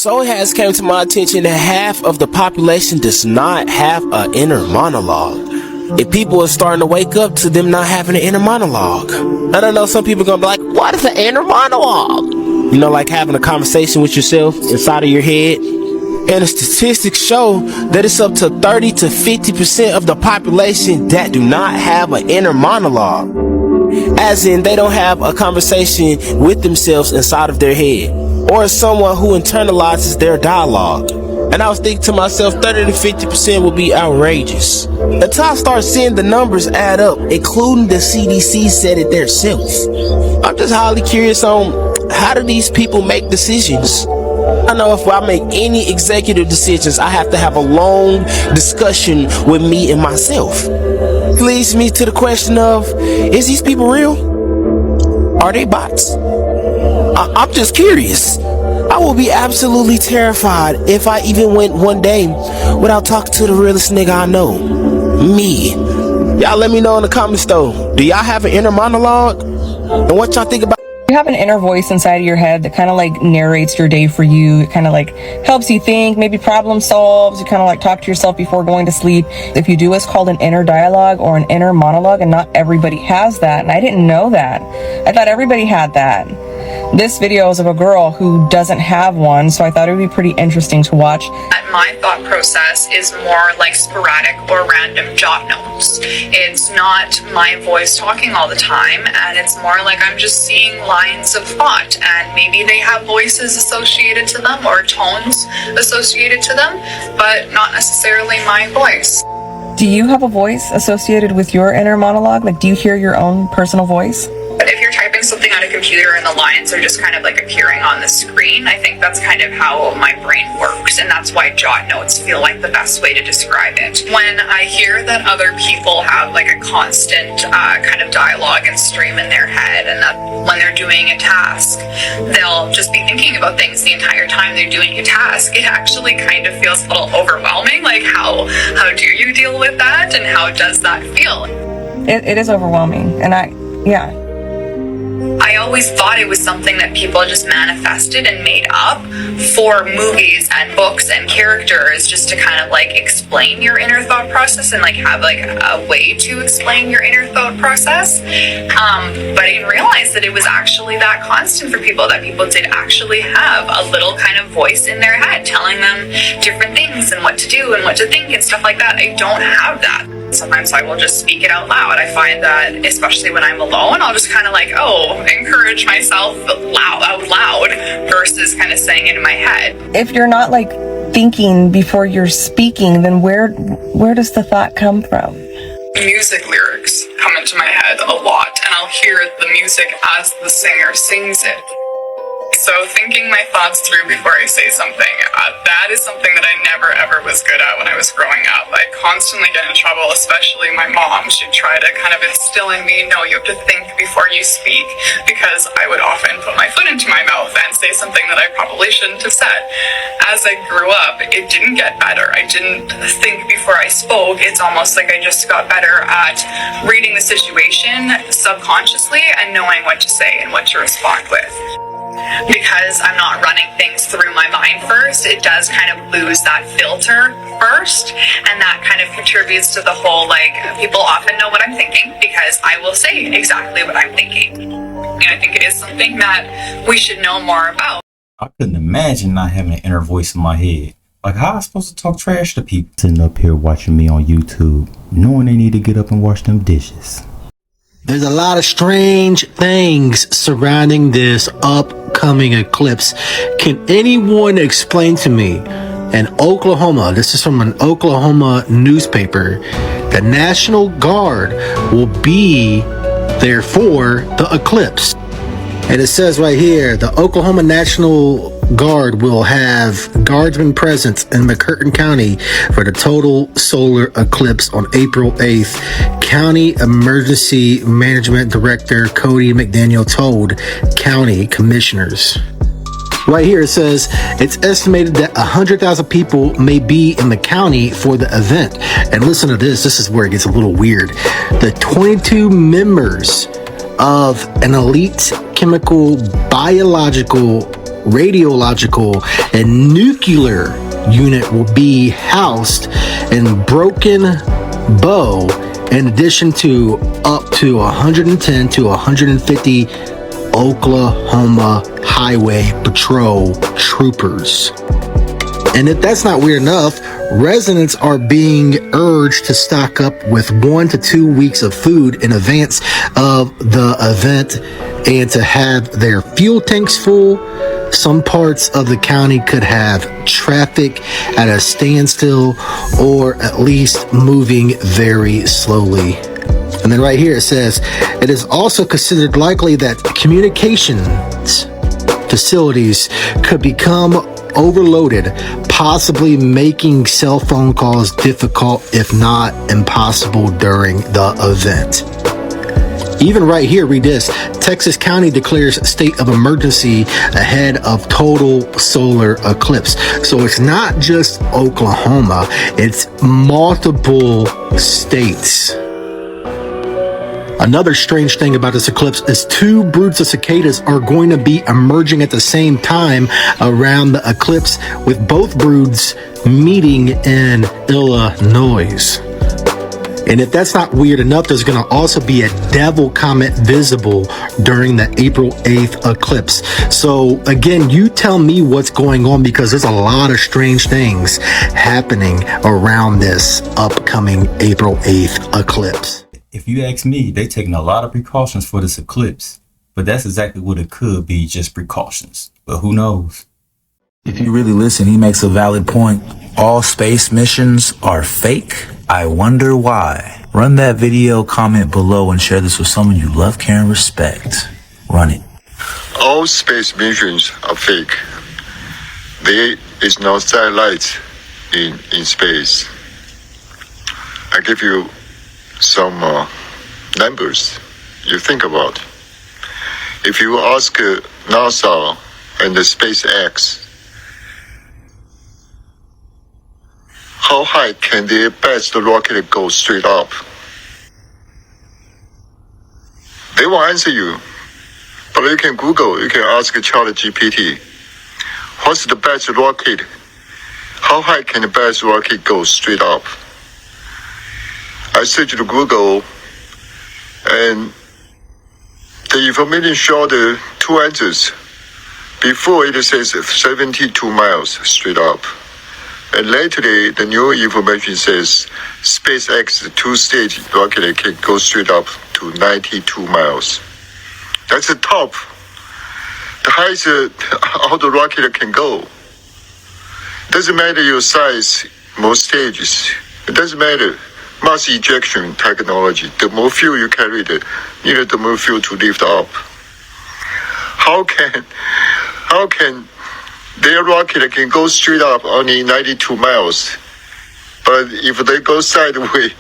So it has come to my attention that half of the population does not have an inner monologue. If people are starting to wake up to them not having an inner monologue. I don't know, some people are gonna be like, what is an inner monologue? You know, like having a conversation with yourself inside of your head. And the statistics show that it's up to 30 to 50% of the population that do not have an inner monologue. As in, they don't have a conversation with themselves inside of their head, or someone who internalizes their dialogue. And I was thinking to myself, 30 to 50% would be outrageous. Until I start seeing the numbers add up, including the CDC said it themselves. I'm just highly curious on how do these people make decisions? I know if I make any executive decisions, I have to have a long discussion with me and myself. It leads me to the question of, is these people real? Are they bots? I'm just curious. I will be absolutely terrified if I even went one day without talking to the realest nigga I know. Me. Y'all let me know in the comments though. Do y'all have an inner monologue? And what y'all think about? You have an inner voice inside of your head that kind of like narrates your day for you. It kind of like helps you think, maybe problem solves. You kind of like talk to yourself before going to sleep. If you do what's called an inner dialogue or an inner monologue, and not everybody has that. And I didn't know that. I thought everybody had that. This video is of a girl who doesn't have one, so I thought it would be pretty interesting to watch. My thought process is more like sporadic or random jot notes. It's not my voice talking all the time, and it's more like I'm just seeing lines of thought, and maybe they have voices associated to them or tones associated to them, but not necessarily my voice. Do you have a voice associated with your inner monologue? Like, do you hear your own personal voice? But if you're typing something on a computer and the lines are just kind of like appearing on the screen, I think that's kind of how my brain works, and that's why jot notes feel like the best way to describe it. When I hear that other people have like a constant kind of dialogue and stream in their head, and that when they're doing a task, they'll just be thinking about things the entire time they're doing a task, it actually kind of feels a little overwhelming. Like, how do you deal with that, and how does that feel? It is overwhelming, and I always thought it was something that people just manifested and made up for movies and books and characters, just to kind of like explain your inner thought process and like have like a way to explain your inner thought process. But I didn't realize that it was actually that constant for people, that people did actually have a little kind of voice in their head telling them different things and what to do and what to think and stuff like that. I don't have that. Sometimes I will just speak it out loud. I find that, especially when I'm alone, I'll just kind of like, encourage myself out loud versus kind of saying it in my head. If you're not like thinking before you're speaking, then where does the thought come from? Music lyrics come into my head a lot, and I'll hear the music as the singer sings it. So thinking my thoughts through before I say something, that is something that I never ever was good at when I was growing up. I constantly get in trouble, especially my mom. She'd try to kind of instill in me, no, you have to think before you speak, because I would often put my foot into my mouth and say something that I probably shouldn't have said. As I grew up, it didn't get better. I didn't think before I spoke. It's almost like I just got better at reading the situation subconsciously and knowing what to say and what to respond with. Because I'm not running things through my mind first, it does kind of lose that filter first, and that kind of contributes to the whole, like, people often know what I'm thinking because I will say exactly what I'm thinking. And I think it is something that we should know more about. I couldn't imagine not having an inner voice in my head. Like, how am I supposed to talk trash to people? Sitting up here watching me on YouTube, knowing they need to get up and wash them dishes. There's a lot of strange things surrounding this upcoming eclipse. Can anyone explain to me, in Oklahoma, this is from an Oklahoma newspaper, the National Guard will be there for the eclipse. And it says right here, the Oklahoma National Guard will have guardsmen present in McCurtain County for the total solar eclipse on April 8th. County Emergency Management Director Cody McDaniel told county commissioners. Right here it says it's estimated that 100,000 people may be in the county for the event. And listen to this. This is where it gets a little weird. The 22 members of an elite chemical biological radiological, and nuclear unit will be housed in Broken Bow, in addition to up to 110 to 150 Oklahoma Highway Patrol troopers. And if that's not weird enough, residents are being urged to stock up with 1 to 2 weeks of food in advance of the event and to have their fuel tanks full. Some parts of the county could have traffic at a standstill or at least moving very slowly. And then right here it says, it is also considered likely that communications facilities could become overloaded, possibly making cell phone calls difficult, if not impossible, during the event. Even right here, read this. Texas County declares state of emergency ahead of total solar eclipse. So it's not just Oklahoma, it's multiple states. Another strange thing about this eclipse is 2 broods of cicadas are going to be emerging at the same time around the eclipse, with both broods meeting in Illinois. And if that's not weird enough, there's going to also be a devil comet visible during the April 8th eclipse. So again, you tell me what's going on, because there's a lot of strange things happening around this upcoming April 8th eclipse. If you ask me, they're taking a lot of precautions for this eclipse, but that's exactly what it could be, just precautions. But who knows? If you really listen, he makes a valid point. All space missions are fake. I wonder why. Run that video, comment below, and share this with someone you love, care, and respect. Run it. All space missions are fake. There is no satellite in space. I give you some numbers you think about. If you ask NASA and the SpaceX, how high can their best rocket go straight up? They won't answer you. But you can Google, you can ask ChatGPT, what's the best rocket? How high can the best rocket go straight up? I searched Google, and the information showed 2 answers. Before it says 72 miles straight up. And lately, the new information says SpaceX 2-stage rocket can go straight up to 92 miles. That's the top. The highest how the rocket can go. Doesn't matter your size, more stages. It doesn't matter. Mass ejection technology. The more fuel you carry, the more fuel to lift up. How can their rocket can go straight up only 92 miles, but if they go sideways,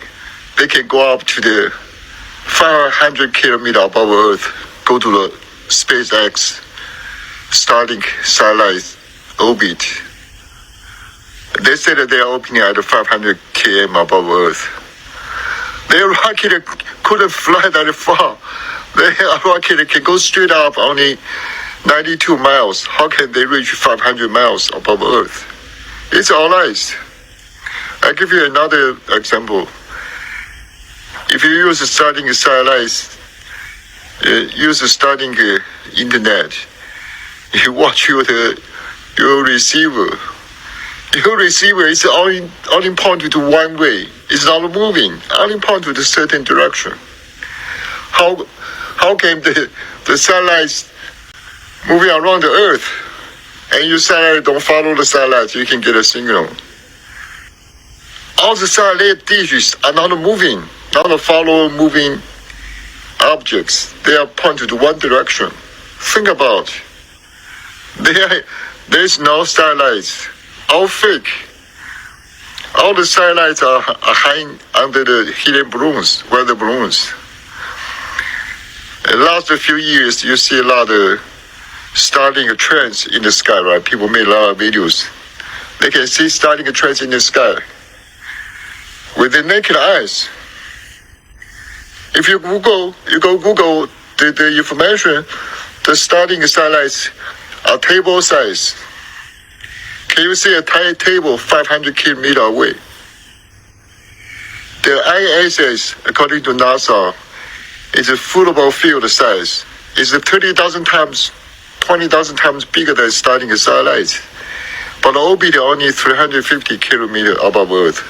they can go up to the 500 kilometers above Earth, go to the SpaceX starting satellite orbit. They said that they are opening at 500 km above Earth. Their rocket couldn't fly that far. Their rocket can go straight up only 92 miles. How can they reach 500 miles above Earth? It's all lies. I'll give you another example. If you use starting satellites, use starting internet, you watch your receiver. Your receiver is only pointed to one way. It's not moving. Only pointed to a certain direction. How can the satellites moving around the Earth, and your satellite don't follow the satellite, you can get a signal? All the satellite dishes are not moving, not follow moving objects. They are pointed to one direction. Think about it. There's no satellites. All fake. All the satellites are hiding under the helium balloons, weather balloons. In the last few years, you see a lot of starting trends in the sky, right? People made a lot of videos. They can see starting trends in the sky with their naked eyes. If you go Google the information, the starting satellites a table size. Can you see a tiny table 500 kilometers away? The ISS, according to NASA, is a football field size. It's 30,000 times, 20,000 times bigger than starting a satellite. But the orbit is only 350 kilometers above Earth.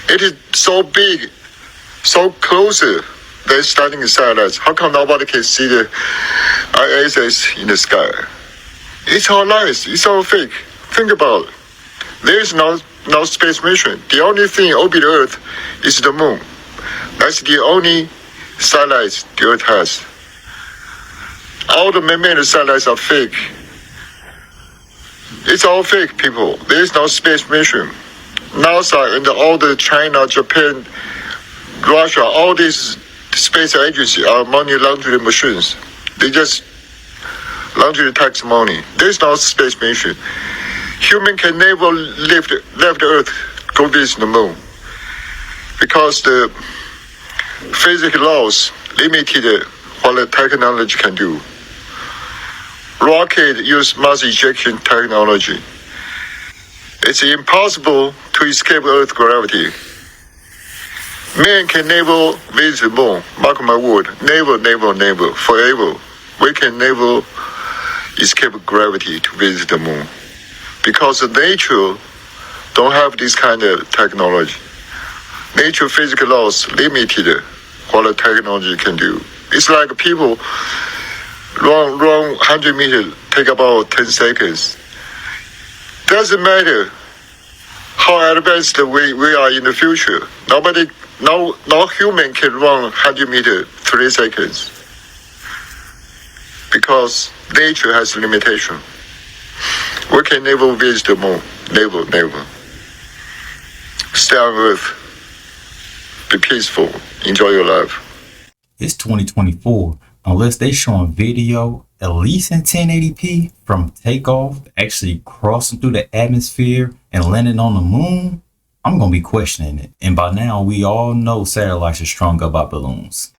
It is so big, so closer than starting a satellite. How come nobody can see the ISS in the sky? It's all lies. It's all fake. Think about it. There is no space mission. The only thing orbit Earth is the moon. That's the only satellites the Earth has. All the man-made satellites are fake. It's all fake, people. There is no space mission. NASA and all the China, Japan, Russia, all these space agencies are money laundering machines. They just launder tax money. There is no space mission. Human can never left Earth, go visit the moon, because the physics laws limited what the technology can do. Rocket use mass ejection technology. It's impossible to escape Earth's gravity. Man can never visit the moon. Mark my word. Never, never, never. Forever. We can never escape gravity to visit the moon. Because nature don't have this kind of technology. Nature physical laws limited what the technology can do. It's like people run 100 meters, take about 10 seconds. Doesn't matter how advanced we are in the future. No human can run 100 meters 3 seconds, because nature has limitation. We can never visit the moon. Never, never. Stay on Earth. Be peaceful. Enjoy your life. It's 2024. Unless they showing video at least in 1080p from takeoff, actually crossing through the atmosphere and landing on the moon, I'm gonna be questioning it. And by now, we all know satellites are strung up by balloons.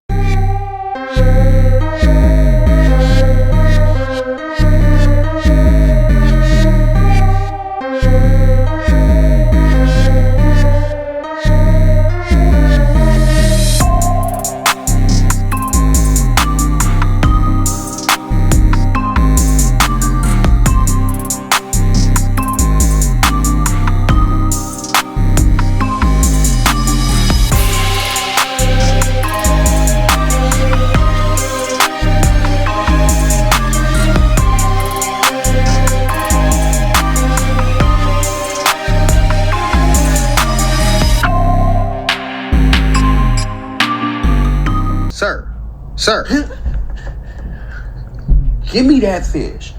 Sir, give me that fish.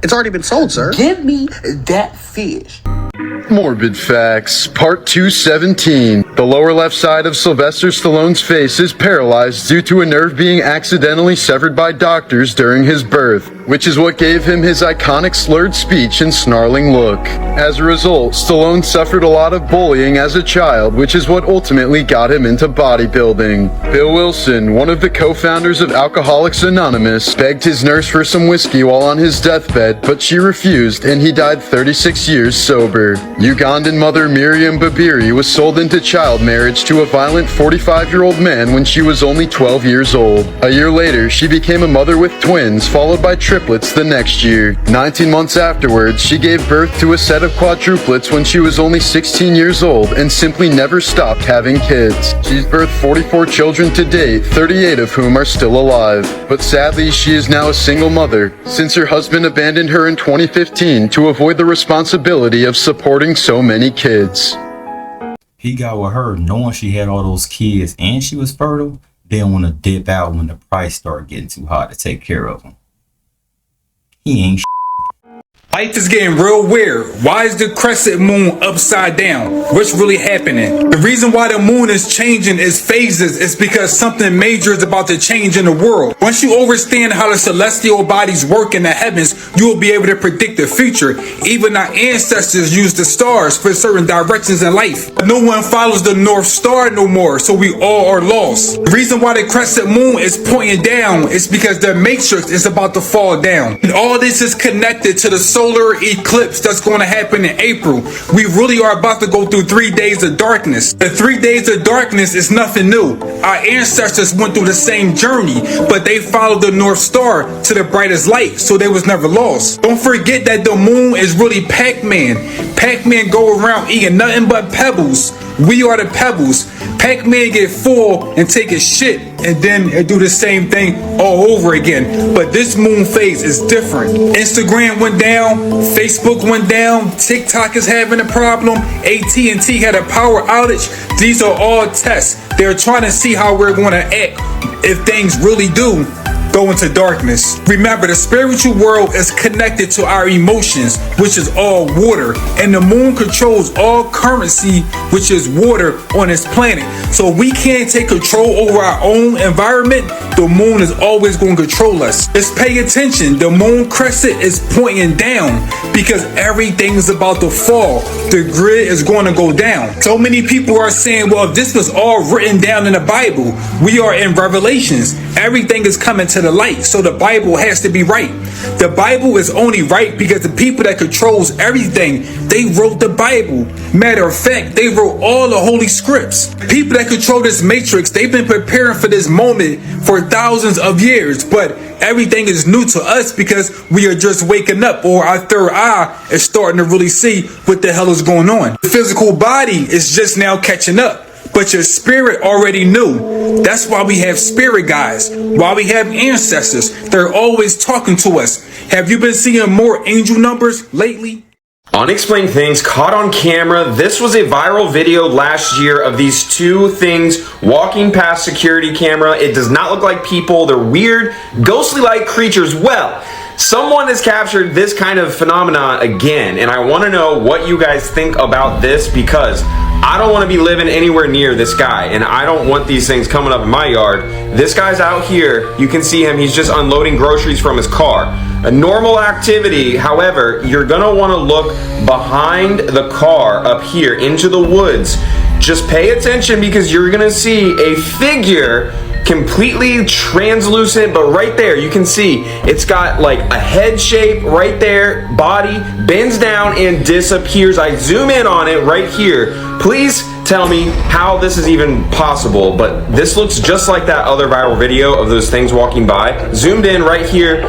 It's already been sold, sir. Give me that fish. Morbid Facts, Part 217. The lower left side of Sylvester Stallone's face is paralyzed due to a nerve being accidentally severed by doctors during his birth, which is what gave him his iconic slurred speech and snarling look. As a result, Stallone suffered a lot of bullying as a child, which is what ultimately got him into bodybuilding. Bill Wilson, one of the co-founders of Alcoholics Anonymous, begged his nurse for some whiskey while on his deathbed, but she refused and he died 36 years sober. Ugandan mother Miriam Babiri was sold into child marriage to a violent 45-year-old man when she was only 12 years old. A year later, she became a mother with twins, followed by triplets the next year. 19 months afterwards, she gave birth to a set of quadruplets when she was only 16 years old and simply never stopped having kids. She's birthed 44 children to date, 38 of whom are still alive. But sadly, she is now a single mother, since her husband abandoned her in 2015 to avoid the responsibility of supporting so many kids. He got with her knowing she had all those kids and she was fertile, didn't want to dip out when the price started getting too high to take care of them. He ain't Life is getting real weird. Why is the crescent moon upside down? What's really happening? The reason why the moon is changing its phases is because something major is about to change in the world. Once you understand how the celestial bodies work in the heavens, you will be able to predict the future. Even our ancestors used the stars for certain directions in life. No one follows the North Star no more, so we all are lost. The reason why the crescent moon is pointing down is because the matrix is about to fall down. And all this is connected to the solar eclipse that's going to happen in April. We really are about to go through 3 days of darkness. The 3 days of darkness is nothing new. Our ancestors went through the same journey, but they followed the North Star to the brightest light, so they was never lost. Don't forget that the moon is really Pac-Man. Pac-Man go around eating nothing but pebbles. We are the pebbles. Pac-Man get full and take a shit and then do the same thing all over again. But this moon phase is different. Instagram went down, Facebook went down, TikTok is having a problem, AT&T had a power outage. These are all tests. They're trying to see how we're going to act if things really do go into darkness. Remember, the spiritual world is connected to our emotions, which is all water, and the moon controls all currency, which is water on this planet. So we can't take control over our own environment. The moon is always going to control us. Just pay attention. The moon crescent is pointing down because everything is about to fall. The grid is going to go down. So many people are saying, well, if this was all written down in the Bible, we are in Revelations. Everything is coming to the light, so the Bible has to be right. The Bible is only right because the people that controls everything, they wrote the Bible. Matter of fact, they wrote all the holy scripts. People that control this matrix, they've been preparing for this moment for thousands of years, but everything is new to us because we are just waking up, or our third eye is starting to really see what the hell is going on. The physical body is just now catching up, but your spirit already knew. That's why we have spirit guides, why we have ancestors. They're always talking to us. Have you been seeing more angel numbers lately? Unexplained things caught on camera. This was a viral video last year of these two things walking past security camera. It does not look like people. They're weird, ghostly-like creatures. Well, someone has captured this kind of phenomena again, and I want to know what you guys think about this, because I don't want to be living anywhere near this guy, and I don't want these things coming up in my yard. This guy's out here. You can see him. He's just unloading groceries from his car. A normal activity. However, you're going to want to look behind the car up here into the woods. Just pay attention, because you're going to see a figure completely translucent, but right there you can see it's got like a head shape right there, body bends down and disappears. I zoom in on it right here. Please tell me how this is even possible, but this looks just like that other viral video of those things walking by. Zoomed in right here.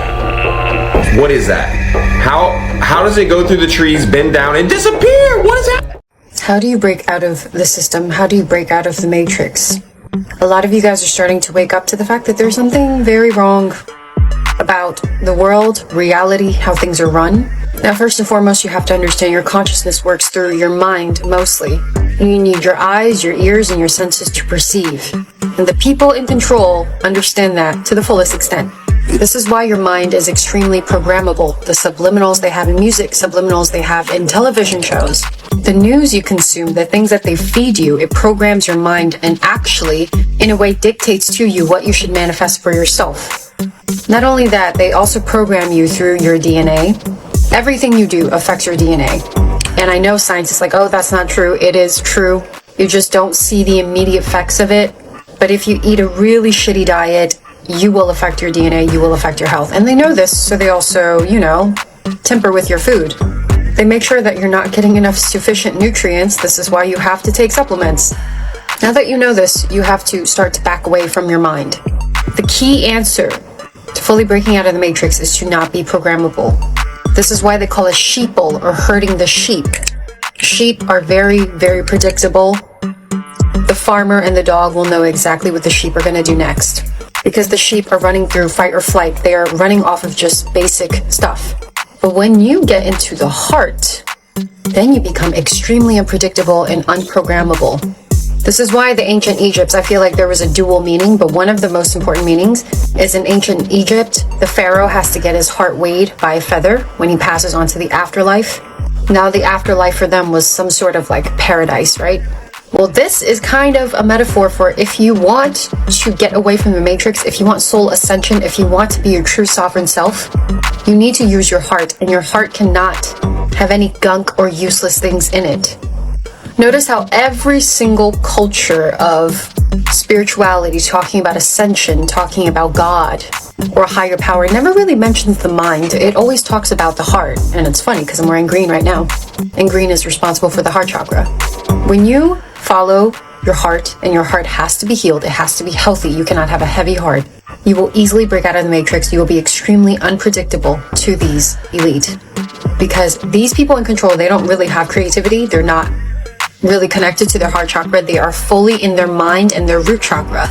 What is that? How does it go through the trees, bend down and disappear? What is that? How do you break out of the system? How do you break out of the matrix? A lot of you guys are starting to wake up to the fact that there's something very wrong about the world, reality, how things are run. Now, first and foremost, you have to understand your consciousness works through your mind mostly. You need your eyes, your ears, and your senses to perceive. And the people in control understand that to the fullest extent. This is why your mind is extremely programmable. The subliminals they have in music, subliminals they have in television shows. The news you consume, the things that they feed you, it programs your mind and actually, in a way, dictates to you what you should manifest for yourself. Not only that, they also program you through your DNA. Everything you do affects your DNA. And I know science is like, oh, that's not true. It is true. You just don't see the immediate effects of it. But if you eat a really shitty diet, you will affect your DNA, you will affect your health. And they know this, so they also, temper with your food. They make sure that you're not getting enough sufficient nutrients. This is why you have to take supplements. Now that you know this, you have to start to back away from your mind. The key answer to fully breaking out of the matrix is to not be programmable. This is why they call it sheeple, or herding the sheep. Sheep are very, very predictable. The farmer and the dog will know exactly what the sheep are going to do next. Because the sheep are running through fight or flight. They are running off of just basic stuff. But when you get into the heart, then you become extremely unpredictable and unprogrammable. This is why the ancient Egypt, I feel like there was a dual meaning, but one of the most important meanings is in ancient Egypt, the pharaoh has to get his heart weighed by a feather when he passes on to the afterlife. Now the afterlife for them was some sort of like paradise, right? Well, this is kind of a metaphor for if you want to get away from the matrix, if you want soul ascension, if you want to be your true sovereign self, you need to use your heart, and your heart cannot have any gunk or useless things in it. Notice how every single culture of spirituality, talking about ascension, talking about God or a higher power, never really mentions the mind. It always talks about the heart. And it's funny because I'm wearing green right now, and green is responsible for the heart chakra. When you follow your heart, and your heart has to be healed, it has to be healthy, you cannot have a heavy heart, you will easily break out of the matrix. You will be extremely unpredictable to these elite, because these people in control, they don't really have creativity. They're not really connected to their heart chakra. They are fully in their mind and their root chakra.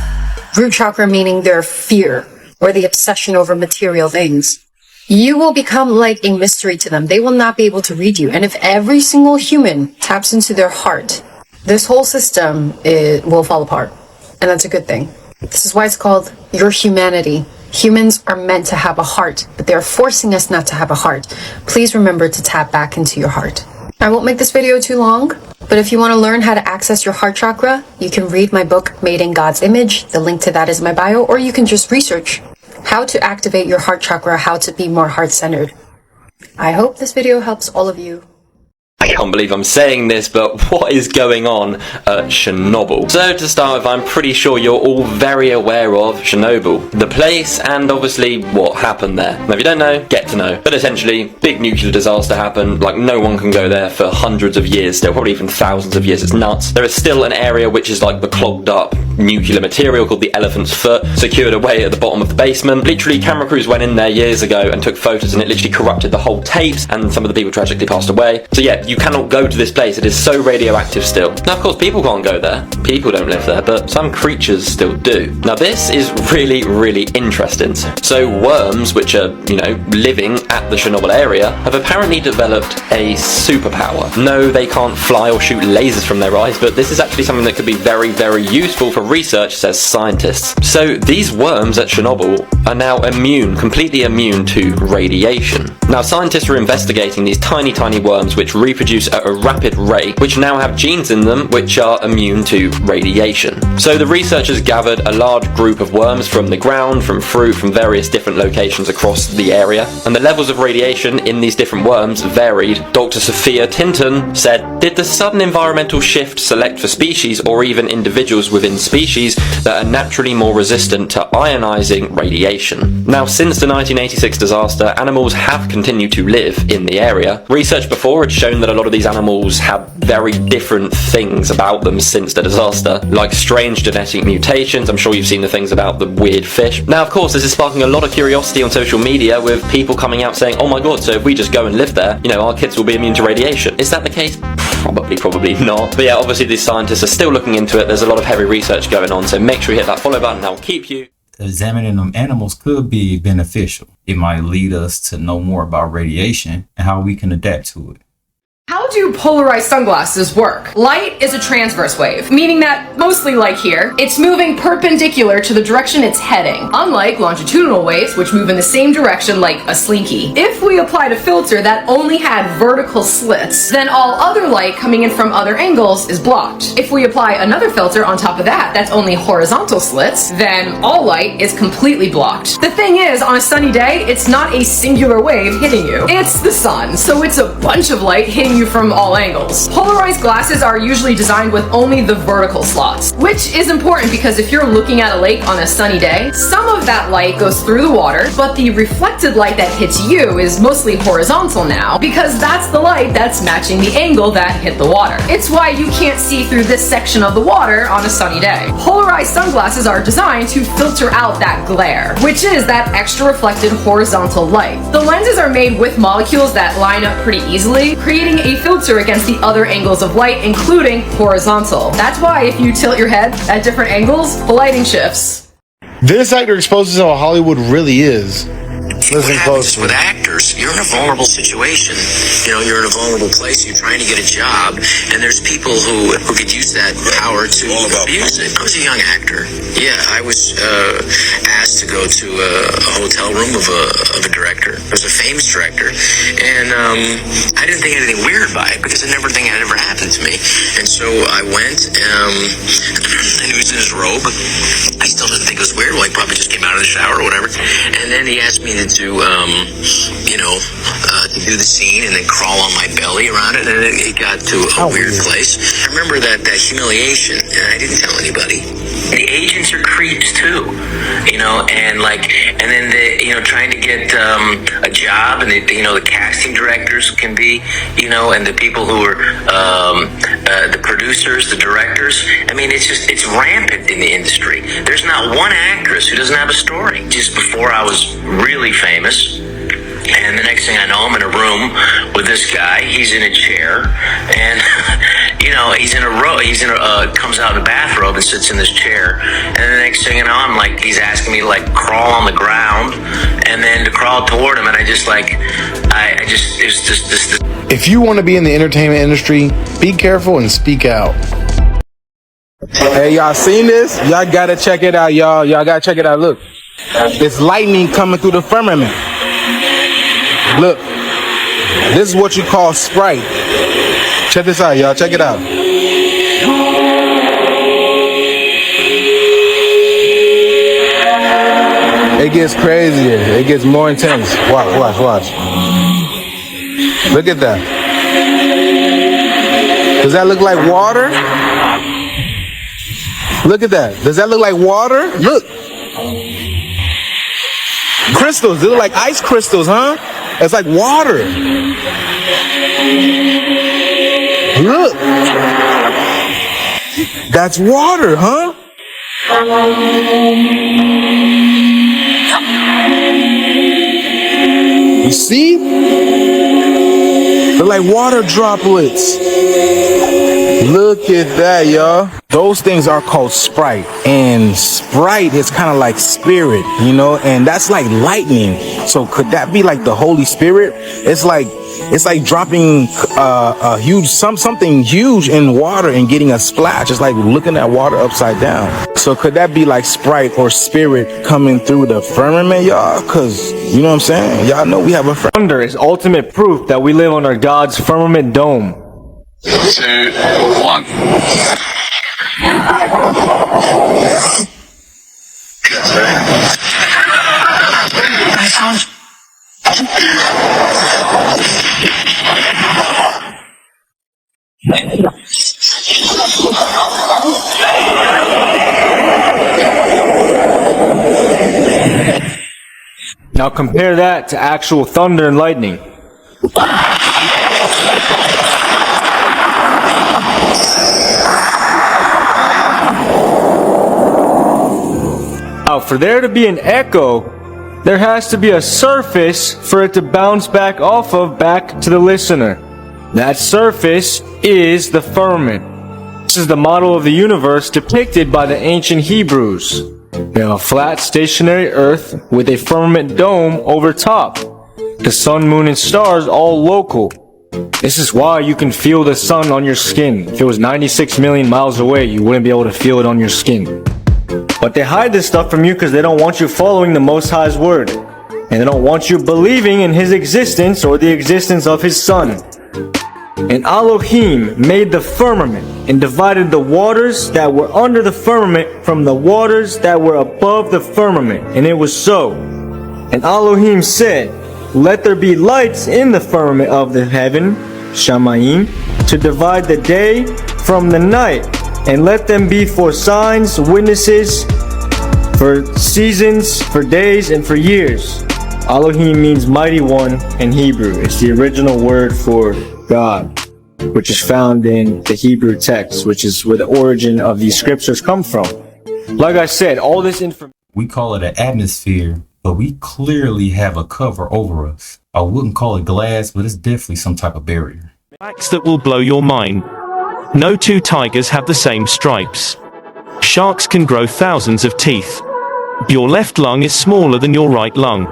Root chakra meaning their fear or the obsession over material things. You will become like a mystery to them. They will not be able to read you. And if every single human taps into their heart, this whole system will fall apart. And that's a good thing. This is why it's called your humanity. Humans are meant to have a heart, but they're forcing us not to have a heart. Please remember to tap back into your heart. I won't make this video too long, but if you want to learn how to access your heart chakra, you can read my book, Made in God's Image. The link to that is in my bio, or you can just research how to activate your heart chakra, how to be more heart-centered. I hope this video helps all of you. I can't believe I'm saying this, but what is going on at Chernobyl? So to start with, I'm pretty sure you're all very aware of Chernobyl, the place, and obviously what happened there. Now if you don't know, get to know. But essentially, big nuclear disaster happened, like no one can go there for hundreds of years still, probably even thousands of years, it's nuts. There is still an area which is like the clogged up nuclear material called the elephant's foot, secured away at the bottom of the basement. Literally, camera crews went in there years ago and took photos, and it literally corrupted the whole tapes, and some of the people tragically passed away. So yeah, you cannot go to this place. It is so radioactive still. Now, of course, people can't go there. People don't live there, but some creatures still do. Now, this is really, really interesting. So worms, which are, living at the Chernobyl area, have apparently developed a superpower. No, they can't fly or shoot lasers from their eyes, but this is actually something that could be very, very useful for research, says scientists. So these worms at Chernobyl are now completely immune to radiation. Now, scientists are investigating these tiny, tiny worms which reproduce at a rapid rate, which now have genes in them which are immune to radiation. So the researchers gathered a large group of worms from the ground, from fruit, from various different locations across the area, and the levels of radiation in these different worms varied. Dr. Sophia Tinton said, "Did the sudden environmental shift select for species or even individuals within species that are naturally more resistant to ionizing radiation?" Now, since the 1986 disaster, animals have continued to live in the area. Research before had shown that a lot of these animals have very different things about them since the disaster, like strange genetic mutations. I'm sure you've seen the things about the weird fish. Now, of course, this is sparking a lot of curiosity on social media, with people coming out saying, "Oh my god, so if we just go and live there, our kids will be immune to radiation." Is that the case? Probably not. But yeah, obviously these scientists are still looking into it. There's a lot of heavy research going on, so make sure you hit that follow button. I'll keep you. Examining them animals could be beneficial. It might lead us to know more about radiation and how we can adapt to it. How do polarized sunglasses work? Light is a transverse wave, meaning that, mostly like here, it's moving perpendicular to the direction it's heading, unlike longitudinal waves, which move in the same direction like a slinky. If we applied a filter that only had vertical slits, then all other light coming in from other angles is blocked. If we apply another filter on top of that that's only horizontal slits, then all light is completely blocked. The thing is, on a sunny day, it's not a singular wave hitting you. It's the sun, so it's a bunch of light hitting you from all angles. Polarized glasses are usually designed with only the vertical slots, which is important because if you're looking at a lake on a sunny day, some of that light goes through the water, but the reflected light that hits you is mostly horizontal now, because that's the light that's matching the angle that hit the water. It's why you can't see through this section of the water on a sunny day. Polarized sunglasses are designed to filter out that glare, which is that extra reflected horizontal light. The lenses are made with molecules that line up pretty easily, creating a filter against the other angles of light, including horizontal. That's why if you tilt your head at different angles, the lighting shifts. This actor exposes how Hollywood really is. what happens with actors, you're in a vulnerable situation. You know, you're in a vulnerable place, you're trying to get a job, and there's people who could use that power to abuse it. I was a young actor. Yeah, I was asked to go to a hotel room of a director. It was a famous director, and I didn't think anything weird by it because I never think it ever happened to me. And so I went, and he was in his robe. I still didn't think it was weird. Well, he probably just came out of the shower or whatever. And then he asked me to do, to do the scene and then crawl on my belly around it. And it got to a weird place. I remember that humiliation, and I didn't tell anybody. The agents are creeps too, and then trying to get a job, and the casting directors can be, and the people who are the producers, the directors. I mean, it's rampant in the industry. There's not one actress who doesn't have a story. Just before I was really famous, and the next thing I know, I'm in a room with this guy. He's in a chair, and he's in a row. Comes out in a bathrobe and sits in this chair. And the next thing you know, I'm like, he's asking me to like crawl on the ground, and then to crawl toward him. And it was just this. If you want to be in the entertainment industry, be careful and speak out. Hey, y'all seen this? Y'all gotta check it out, y'all. Y'all gotta check it out. Look, it's lightning coming through the firmament. Look, this is what you call Sprite. Check this out, y'all. Check it out. It gets crazier. It gets more intense. Watch. Look at that. Does that look like water? Look at that. Does that look like water? Look. Crystals. They look like ice crystals, huh? It's like water. Look. That's water, huh? You see? They're like water droplets. Look at that, y'all. Those things are called Sprite. And Sprite is kind of like spirit, and that's like lightning. So could that be like the Holy Spirit? It's like dropping a huge something huge in water and getting a splash. It's like looking at water upside down. So could that be like Sprite or spirit coming through the firmament, y'all? Cause you know what I'm saying? Y'all know we have a Thunder is ultimate proof that we live under God's firmament dome. 2, 1. Now compare that to actual thunder and lightning. Now, for there to be an echo, there has to be a surface for it to bounce back off of back to the listener. That surface is the firmament. This is the model of the universe depicted by the ancient Hebrews. We have a flat, stationary earth with a firmament dome over top. The sun, moon, and stars all local. This is why you can feel the sun on your skin. If it was 96 million miles away, you wouldn't be able to feel it on your skin. But they hide this stuff from you because they don't want you following the Most High's word. And they don't want you believing in His existence or the existence of His Son. And Elohim made the firmament and divided the waters that were under the firmament from the waters that were above the firmament. And it was so. And Elohim said, "Let there be lights in the firmament of the heaven, Shamayim, to divide the day from the night. And let them be for signs, witnesses, for seasons, for days, and for years." Elohim means mighty one in Hebrew. It's the original word for God, which is found in the Hebrew text, which is where the origin of these scriptures come from. Like I said, all this information... We call it an atmosphere, but we clearly have a cover over us. I wouldn't call it glass, but it's definitely some type of barrier. Facts that will blow your mind. No two tigers have the same stripes. Sharks can grow thousands of teeth. Your left lung is smaller than your right lung.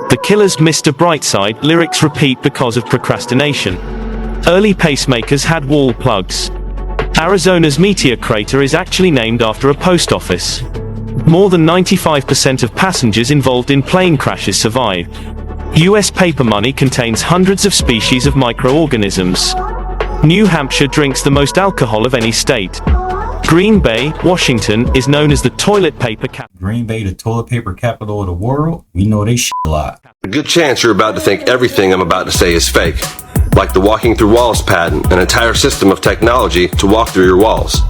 The Killer's Mr. Brightside lyrics repeat because of procrastination. Early pacemakers had wall plugs. Arizona's meteor crater is actually named after a post office. More than 95% of passengers involved in plane crashes survive. US paper money contains hundreds of species of microorganisms. New Hampshire drinks the most alcohol of any state. Green Bay, Washington, is known as the toilet paper capital. Green Bay, the toilet paper capital of the world. We know they shit a lot. A good chance you're about to think everything I'm about to say is fake. Like the walking through walls patent, an entire system of technology to walk through your walls.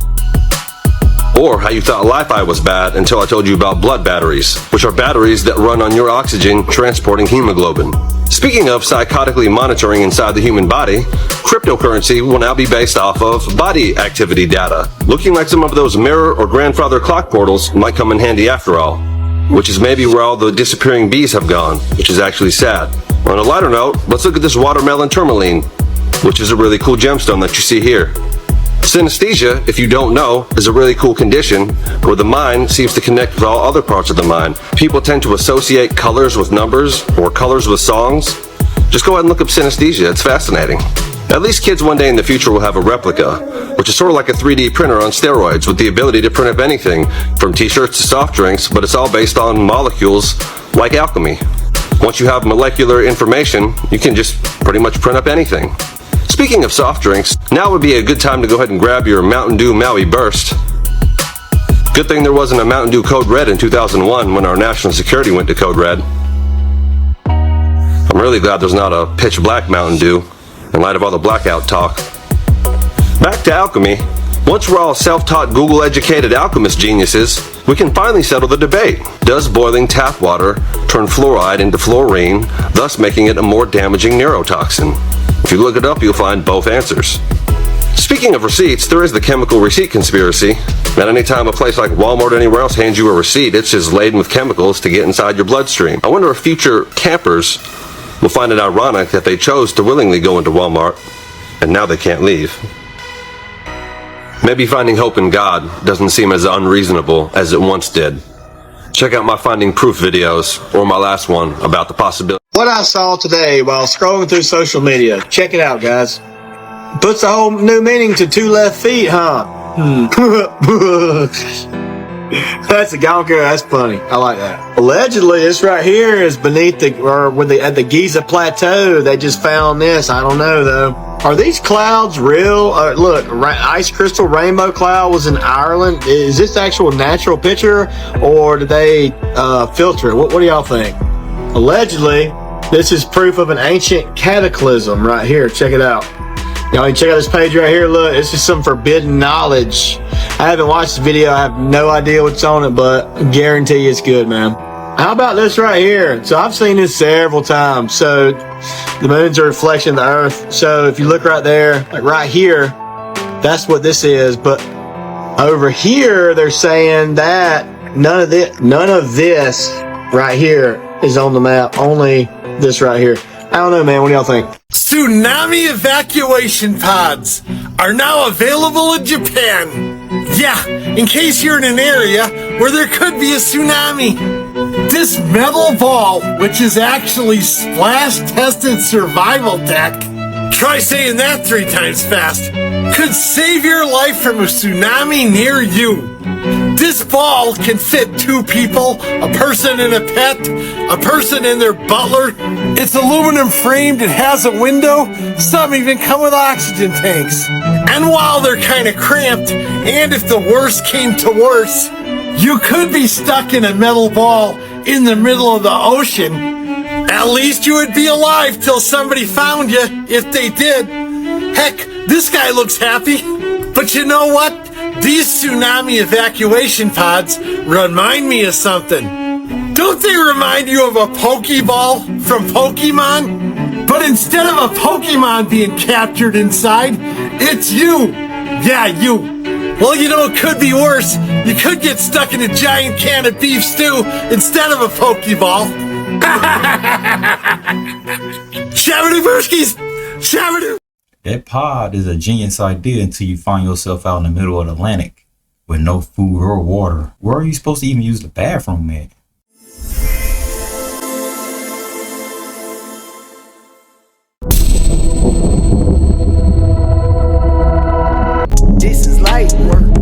Or how you thought Li-Fi was bad until I told you about blood batteries, which are batteries that run on your oxygen transporting hemoglobin. Speaking of psychotically monitoring inside the human body, cryptocurrency will now be based off of body activity data, looking like some of those mirror or grandfather clock portals might come in handy after all, which is maybe where all the disappearing bees have gone, which is actually sad. On a lighter note, let's look at this watermelon tourmaline, which is a really cool gemstone that you see here. Synesthesia, if you don't know, is a really cool condition where the mind seems to connect with all other parts of the mind. People tend to associate colors with numbers or colors with songs. Just go ahead and look up synesthesia, it's fascinating. At least kids one day in the future will have a replica, which is sort of like a 3D printer on steroids with the ability to print up anything, from t-shirts to soft drinks, but it's all based on molecules like alchemy. Once you have molecular information, you can just pretty much print up anything. Speaking of soft drinks, now would be a good time to go ahead and grab your Mountain Dew Maui Burst. Good thing there wasn't a Mountain Dew Code Red in 2001 when our national security went to Code Red. I'm really glad there's not a pitch black Mountain Dew in light of all the blackout talk. Back to alchemy. Once we're all self-taught Google-educated alchemist geniuses, we can finally settle the debate. Does boiling tap water turn fluoride into fluorine, thus making it a more damaging neurotoxin? If you look it up, you'll find both answers. Speaking of receipts, there is the chemical receipt conspiracy. At any time a place like Walmart or anywhere else hands you a receipt, it's just laden with chemicals to get inside your bloodstream. I wonder if future campers will find it ironic that they chose to willingly go into Walmart, and now they can't leave. Maybe finding hope in God doesn't seem as unreasonable as it once did. Check out my Finding Proof videos, or my last one about the possibility. What I saw today while scrolling through social media. Check it out, guys. Puts a whole new meaning to two left feet, huh? That's a gonker. That's funny. I like that. Allegedly, this right here is beneath at the Giza Plateau. They just found this. I don't know though. Are these clouds real? Look, ice crystal rainbow cloud was in Ireland. Is this actual natural picture, or did they filter it? What do y'all think? Allegedly, this is proof of an ancient cataclysm right here. Check it out. Y'all can check out this page right here. Look, this is some forbidden knowledge. I haven't watched the video. I have no idea what's on it, but I guarantee you it's good, man. How about this right here? So I've seen this several times. So the moon's a reflection of the earth. So if you look right there, like right here, that's what this is. But over here, they're saying that none of this right here is on the map. Only this right here. I don't know, man. What do y'all think? Tsunami evacuation pods are now available in Japan. Yeah, in case you're in an area where there could be a tsunami. This metal ball, which is actually splash-tested survival tech, try saying that 3 times fast, could save your life from a tsunami near you. This ball can fit 2 people, a person and a pet, a person and their butler. It's aluminum framed, it has a window, some even come with oxygen tanks. And while they're kind of cramped, and if the worst came to worse, you could be stuck in a metal ball in the middle of the ocean. At least you would be alive till somebody found you, if they did. Heck, this guy looks happy. But you know what? These tsunami evacuation pods remind me of something. Don't they remind you of a Pokeball from Pokemon? But instead of a Pokemon being captured inside, it's you. Yeah, you. Well, you know, it could be worse. You could get stuck in a giant can of beef stew instead of a Pokeball. Shabadoo brewskis! Shabadoo! That pod is a genius idea until you find yourself out in the middle of the Atlantic with no food or water. Where are you supposed to even use the bathroom at? This is light work.